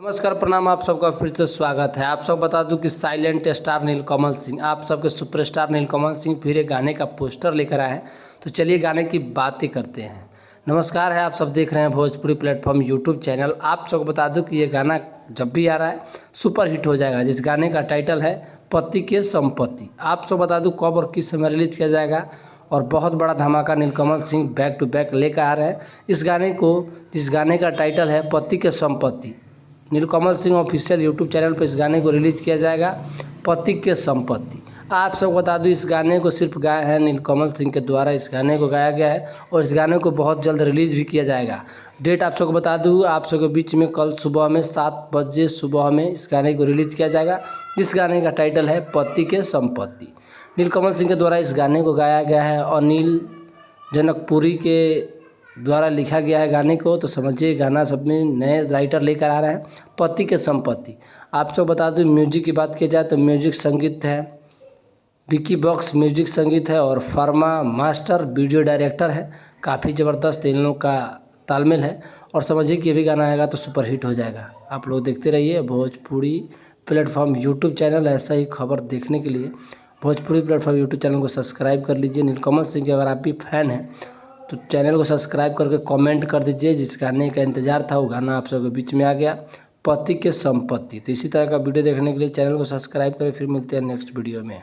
नमस्कार प्रणाम। आप सबका फिर से स्वागत है। आप सब बता दूं कि साइलेंट स्टार नीलकमल सिंह, आप सबके सुपरस्टार नीलकमल सिंह फिर एक गाने का पोस्टर लेकर आए हैं। तो चलिए गाने की बातें करते हैं। नमस्कार है, आप सब देख रहे हैं भोजपुरी प्लेटफॉर्म यूट्यूब चैनल। आप सबको बता दूं कि ये गाना जब भी आ रहा है सुपर हिट हो जाएगा। जिस गाने का टाइटल है पति के संपत्ति। आप सब बता दूं कब और किस समय रिलीज किया जाएगा और बहुत बड़ा धमाका नीलकमल सिंह बैक टू बैक लेकर आ रहे हैं इस गाने को। जिस गाने का टाइटल है पति के संपत्ति, नीलकमल सिंह ऑफिशियल यूट्यूब चैनल पर इस गाने को रिलीज़ किया जाएगा, पति के संपत्ति। आप सबको बता दूं इस गाने को सिर्फ गाए हैं नीलकमल सिंह के द्वारा। इस गाने को गाया गया है और इस गाने को बहुत जल्द रिलीज़ भी किया जाएगा। डेट आप सबको बता दूं, आप सबके बीच में कल सुबह में 7 बजे सुबह में इस गाने को रिलीज़ किया जाएगा। इस गाने का टाइटल है पति के संपत्ति। नीलकमल सिंह के द्वारा इस गाने को गाया गया है, अनिल जनकपुरी के द्वारा लिखा गया है गाने को। तो समझिए गाना सब में नए राइटर लेकर आ रहे हैं, पति के संपत्ति। आप सब बता दूं म्यूजिक की बात की जाए तो म्यूजिक संगीत है विकी बॉक्स, म्यूजिक संगीत है और फर्मा मास्टर वीडियो डायरेक्टर है। काफ़ी ज़बरदस्त इन लोगों का तालमेल है और समझिए कि ये भी गाना आएगा तो सुपर हिट हो जाएगा। आप लोग देखते रहिए भोजपुरी प्लेटफॉर्म यूट्यूब चैनल। ऐसा ही खबर देखने के लिए भोजपुरी प्लेटफॉर्म यूट्यूब चैनल को सब्सक्राइब कर लीजिए। नीलकमल सिंह के अगर आप भी फैन हैं तो चैनल को सब्सक्राइब करके कमेंट कर दीजिए। जिस गाने का इंतज़ार था वो गाना आप सबके बीच में आ गया, पति के संपत्ति। तो इसी तरह का वीडियो देखने के लिए चैनल को सब्सक्राइब करें। फिर मिलते हैं नेक्स्ट वीडियो में।